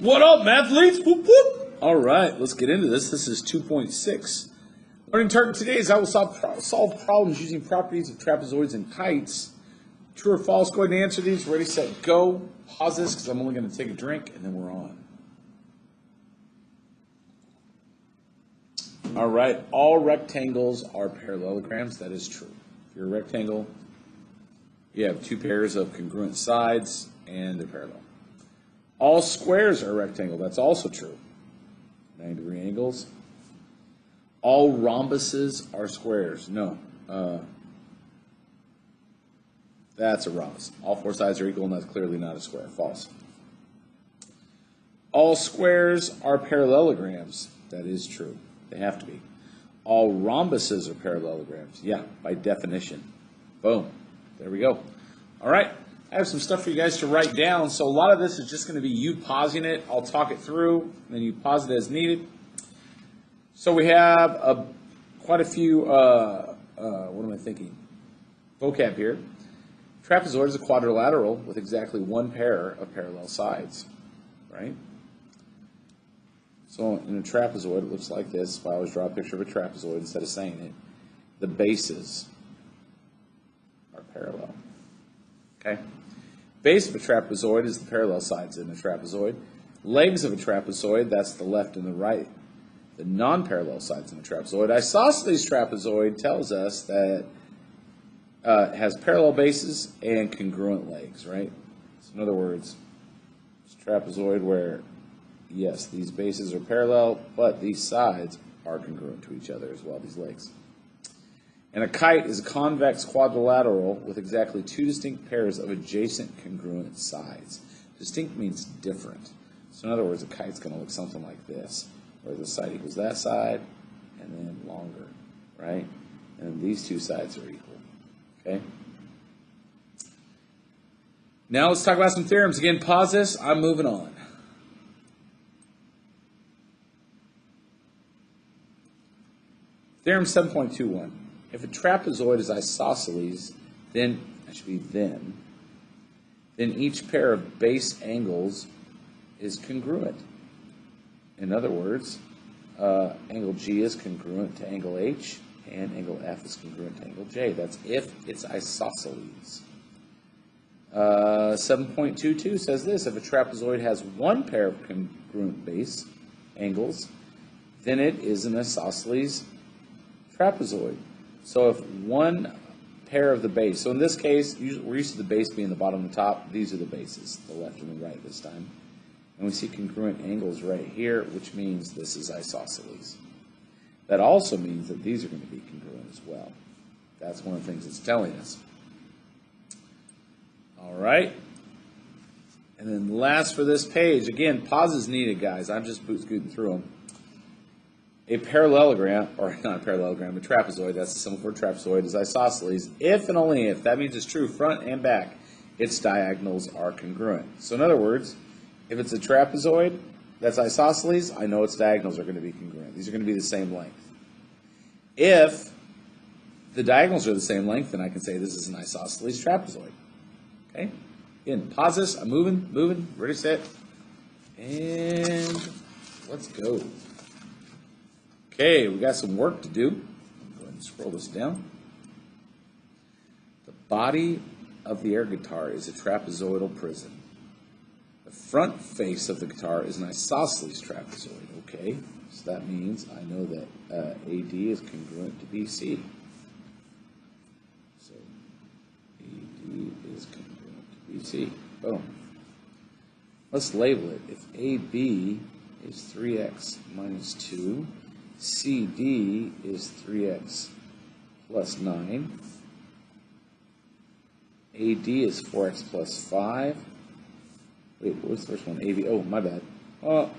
What up, mathletes? Whoop, whoop. All right, let's get into this. This is 2.6. Learning target today is I will solve problems using properties of trapezoids and kites. True or false? Go ahead and answer these. Ready, set, go. Pause this because I'm only going to take a drink and then we're on. All right, all rectangles are parallelograms. That is true. If you're a rectangle, you have two pairs of congruent sides and they're parallel. All squares are rectangle. That's also true. 90-degree angles. All rhombuses are squares. No. That's a rhombus. All four sides are equal, and that's clearly not a square. False. All squares are parallelograms. That is true. They have to be. All rhombuses are parallelograms. Yeah, by definition. Boom. There we go. All right. I have some stuff for you guys to write down. So a lot of this is just going to be you pausing it. I'll talk it through, and then you pause it as needed. So we have quite a few, what am I thinking? Vocab here. Trapezoid is a quadrilateral with exactly one pair of parallel sides, right? So in a trapezoid, it looks like this. If I always draw a picture of a trapezoid instead of saying it, the bases are parallel, okay? Base of a trapezoid is the parallel sides in a trapezoid. Legs of a trapezoid, that's the left and the right. The non-parallel sides in a trapezoid. Isosceles trapezoid tells us that it has parallel bases and congruent legs, right? So in other words, it's a trapezoid where, yes, these bases are parallel, but these sides are congruent to each other as well, these legs. And a kite is a convex quadrilateral with exactly two distinct pairs of adjacent congruent sides. Distinct means different. So in other words, a kite's going to look something like this, where this side equals that side, and then longer, right? And these two sides are equal, okay? Now let's talk about some theorems. Again, pause this. I'm moving on. Theorem 7.21. If a trapezoid is isosceles, then each pair of base angles is congruent. In other words, angle G is congruent to angle H, and angle F is congruent to angle J. That's if it's isosceles. 7.22 says this: if a trapezoid has one pair of congruent base angles, then it is an isosceles trapezoid. So if one pair of the base, so in this case, we're used to the base being the bottom and the top. These are the bases, the left and the right this time. And we see congruent angles right here, which means this is isosceles. That also means that these are going to be congruent as well. That's one of the things it's telling us. All right. And then last for this page, again, pause is needed, guys. I'm just scooting through them. A parallelogram, or not a parallelogram, a trapezoid, that's the symbol for a trapezoid, is isosceles if and only if, that means it's true front and back, its diagonals are congruent. So in other words, if it's a trapezoid that's isosceles, I know its diagonals are going to be congruent. These are going to be the same length. If the diagonals are the same length, then I can say this is an isosceles trapezoid. Okay? Again, pause this. I'm moving, ready, set, and let's go. Okay, we got some work to do. Go ahead and scroll this down. The body of the air guitar is a trapezoidal prism. The front face of the guitar is an isosceles trapezoid. Okay, so that means I know that AD is congruent to BC. So AD is congruent to BC. Boom. Let's label it. If AB is 3x minus 2, CD is 3x plus 9. AD is 4x plus 5. Wait, what was the first one? AB. Oh, my bad. Oh,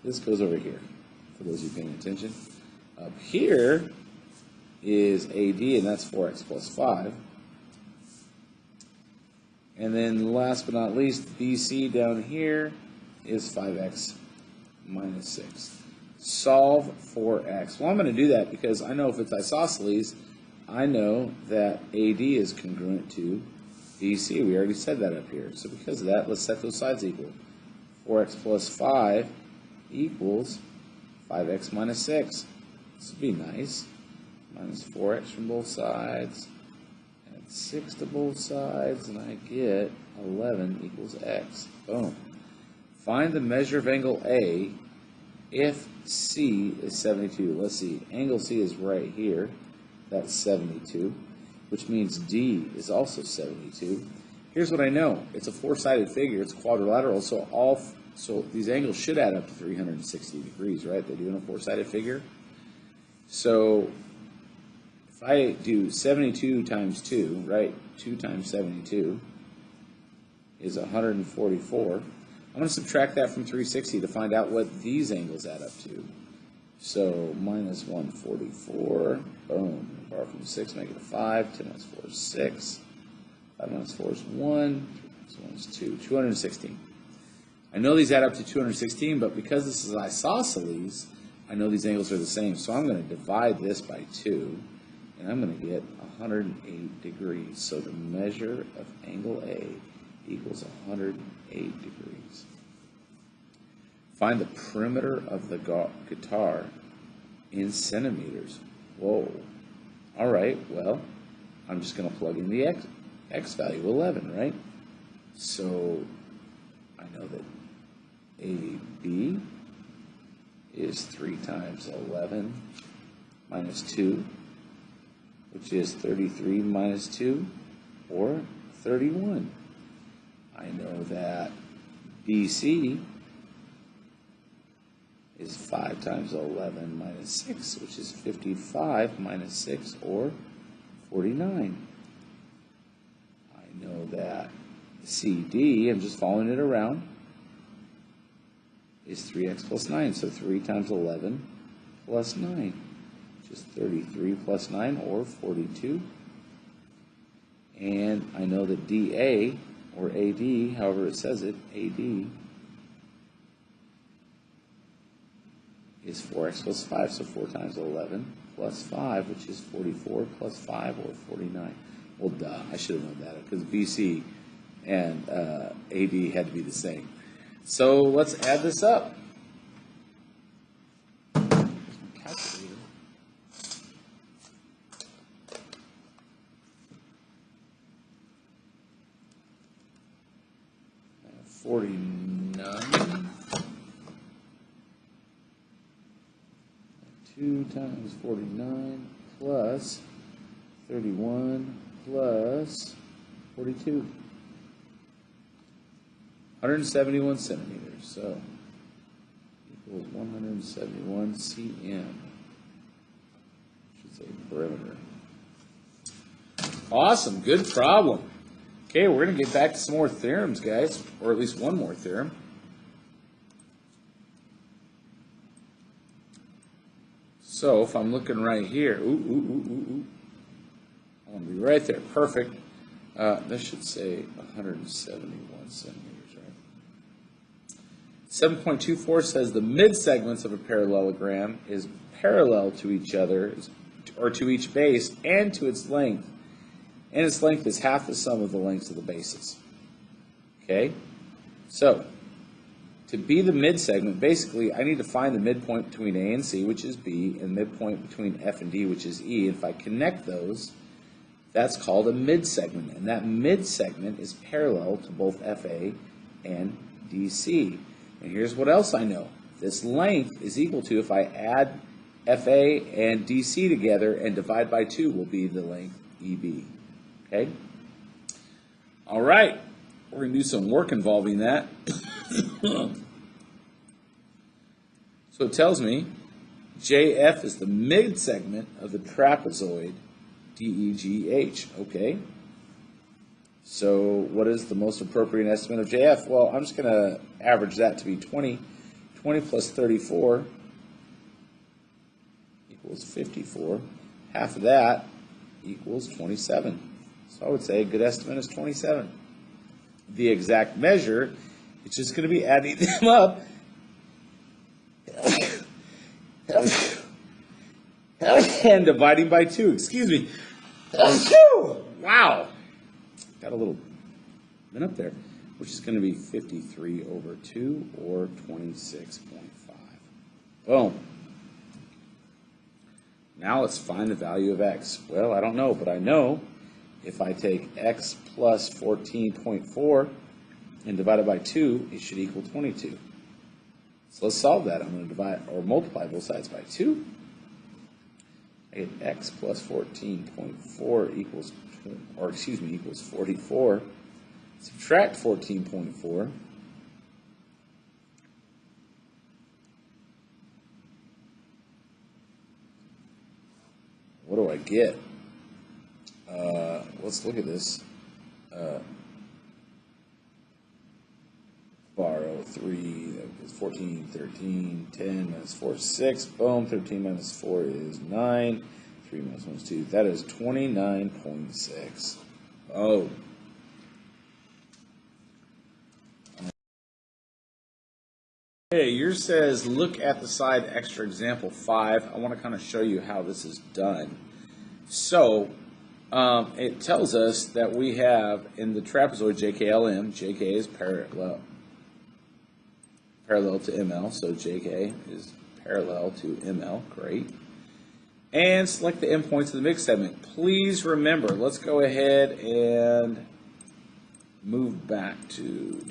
this goes over here, for those of you paying attention. Up here is AD, and that's 4x plus 5. And then last but not least, BC down here is 5x minus 6. Solve for x. Well, I'm going to do that because I know if it's isosceles, I know that AD is congruent to BC. We already said that up here. So because of that, let's set those sides equal. 4x plus 5 equals 5x minus 6. This would be nice. Minus 4x from both sides. Add 6 to both sides, and I get 11 equals x. Boom. Find the measure of angle A if C is 72. Let's see. Angle C is right here. That's 72, which means D is also 72. Here's what I know. It's a four-sided figure. It's quadrilateral, so these angles should add up to 360 degrees, right? They do in a four-sided figure. So if I do 72 times 2, right? 2 times 72 is 144. I'm going to subtract that from 360 to find out what these angles add up to. So minus 144, boom, borrow from 6, make it a 5, 10 minus 4 is 6, 5 minus 4 is 1, 3 minus 1 is 2, 216. I know these add up to 216, but because this is isosceles, I know these angles are the same. So I'm going to divide this by 2, and I'm going to get 108 degrees. So the measure of angle A equals 108 degrees. Find the perimeter of the guitar in centimeters. Whoa. All right, well, I'm just going to plug in the x value, 11, right? So I know that AB is 3 times 11 minus 2, which is 33 minus 2, or 31. I know that BC is 5 times 11 minus 6, which is 55 minus 6, or 49. I know that CD, I'm just following it around, is 3x plus 9, so 3 times 11 plus 9, which is 33 plus 9, or 42. And I know that DA, or AD, however it says it, AD, is 4x plus 5, so 4 times 11 plus 5, which is 44 plus 5, or 49. Well, duh, I should have known that, because BC and AD had to be the same. So let's add this up. Here's my calculator. 49. 2 times 49 plus 31 plus 42. 171 centimeters, so equals 171 cm. Should say perimeter. Awesome, good problem. Okay, we're going to get back to some more theorems, guys, or at least one more theorem. So if I'm looking right here, I want to be right there, perfect. This should say 171 centimeters, right? 7.24 says the mid-segments of a parallelogram is parallel to each other, or to each base, and to its length. And its length is half the sum of the lengths of the bases. Okay? So, to be the mid-segment, basically, I need to find the midpoint between A and C, which is B, and the midpoint between F and D, which is E. And if I connect those, that's called a mid-segment. And that mid-segment is parallel to both FA and DC. And here's what else I know. This length is equal to, if I add FA and DC together and divide by 2, will be the length EB. Okay? All right. We're going to do some work involving that. So it tells me JF is the mid-segment of the trapezoid DEGH. Okay. So what is the most appropriate estimate of JF? Well, I'm just going to average that to be 20. 20 plus 34 equals 54. Half of that equals 27. So I would say a good estimate is 27. The exact measure, it's just going to be adding them up and dividing by 2. Excuse me. Wow. Got a little been up there. which is going to be 53 over 2, or 26.5. Boom. Now let's find the value of x. Well, I don't know, but I know if I take x plus 14.4 and divide it by 2, it should equal 22. So let's solve that. I'm going to divide or multiply both sides by 2. I get x plus 14.4 equals, equals 44. Subtract 14.4. What do I get? Let's look at this. Borrow 3, that is 14, 13, 10 minus 4 is 6. Boom, 13 minus 4 is 9. 3 minus 1 is 2. That is 29.6. Oh. Okay, yours says, look at the side extra example 5. I want to kind of show you how this is done. So, it tells us that we have in the trapezoid JKLM, JK is parallel to ML, so JK is parallel to ML, great. And select the endpoints of the mixed segment. Please remember, let's go ahead and move back to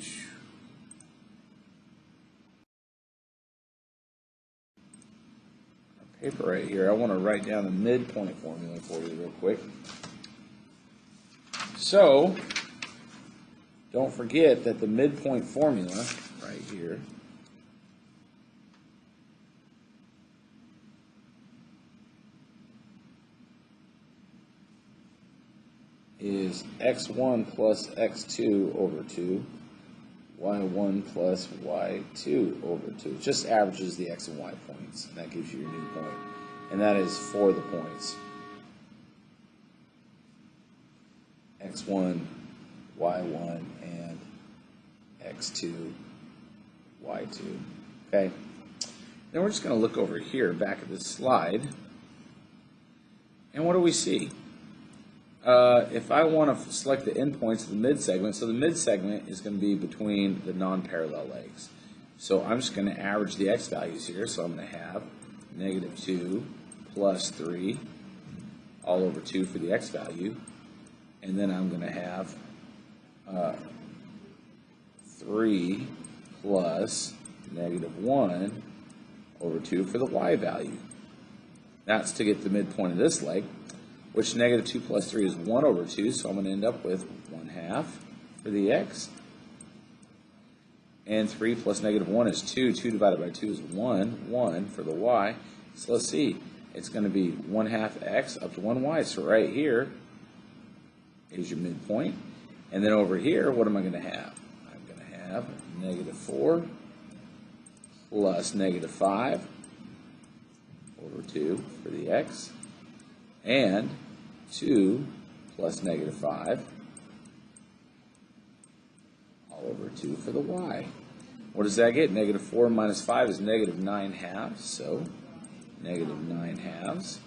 our paper right here. I want to write down the midpoint formula for you real quick. So, don't forget that the midpoint formula right here is x1 plus x2 over 2, y1 plus y2 over 2. It just averages the x and y points, and that gives you your new point. And that is for the points. x1, y1, and x2, y2. Okay? Then we're just going to look over here, back at this slide. And what do we see? If I want to select the endpoints of the mid-segment, so the mid-segment is going to be between the non-parallel legs. So I'm just going to average the x values here. So I'm going to have negative 2 plus 3 all over 2 for the x value. And then I'm going to have 3 plus negative 1 over 2 for the y value. That's to get the midpoint of this leg, which negative 2 plus 3 is 1 over 2, so I'm going to end up with 1/2 for the x. And 3 plus negative 1 is 2. 2 divided by 2 is 1. 1 for the y. So let's see. It's going to be 1/2 x up to 1y. So right here is your midpoint. And then over here, what am I going to have? I'm going to have negative 4 plus negative 5 over 2 for the x. And 2 plus negative 5 all over 2 for the y. What does that get? Negative 4 minus 5 is negative 9/2, so negative 9/2.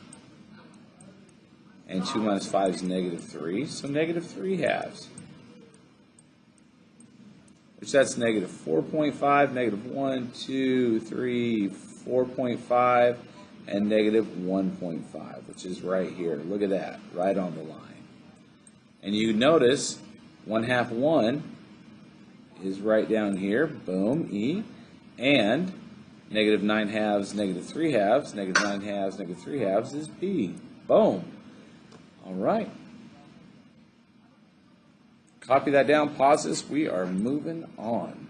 And 2 minus 5 is negative 3, so negative 3/2. Which that's negative 4.5, negative 1, 2, 3, 4.5, and negative 1.5, which is right here. Look at that, right on the line. And you notice 1/2 1 is right down here, boom, E, and negative 9/2, negative 3/2, negative 9/2, negative 3/2 is B. Boom. All right. Copy that down, pause this. We are moving on.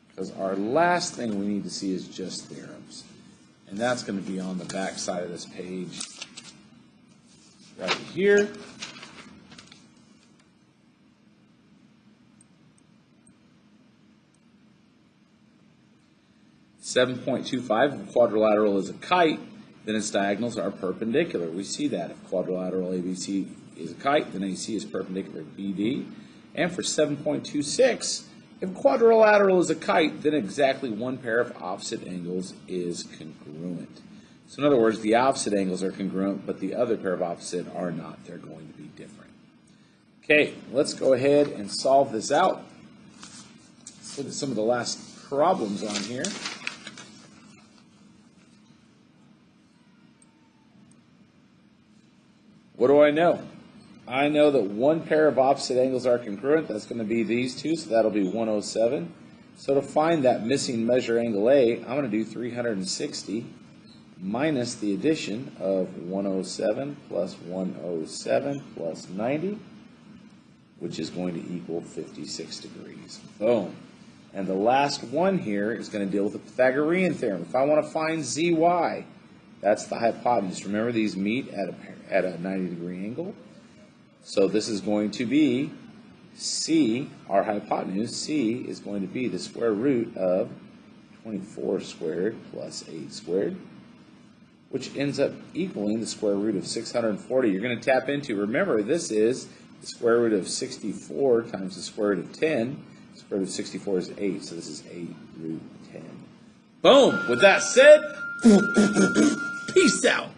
Because our last thing we need to see is just theorems. And that's going to be on the back side of this page right here. (7.25) if a quadrilateral is a kite, then its diagonals are perpendicular. We see that. If quadrilateral ABC is a kite, then AC is perpendicular to BD. And for 7.26, if quadrilateral is a kite, then exactly one pair of opposite angles is congruent. So in other words, the opposite angles are congruent, but the other pair of opposite are not. They're going to be different. Okay, let's go ahead and solve this out. Let's look at some of the last problems on here. What do I know? I know that one pair of opposite angles are congruent. That's going to be these two, so that'll be 107. So to find that missing measure angle A, I'm going to do 360 minus the addition of 107 plus 107 plus 90, which is going to equal 56 degrees. Boom. And the last one here is going to deal with the Pythagorean theorem. If I want to find ZY, that's the hypotenuse. Remember, these meet at a 90-degree angle. So this is going to be C, our hypotenuse, C is going to be the square root of 24 squared plus 8 squared, which ends up equaling the square root of 640. You're going to tap into, remember, this is the square root of 64 times the square root of 10. The square root of 64 is 8, so this is 8 root 10. Boom! With that said, peace out.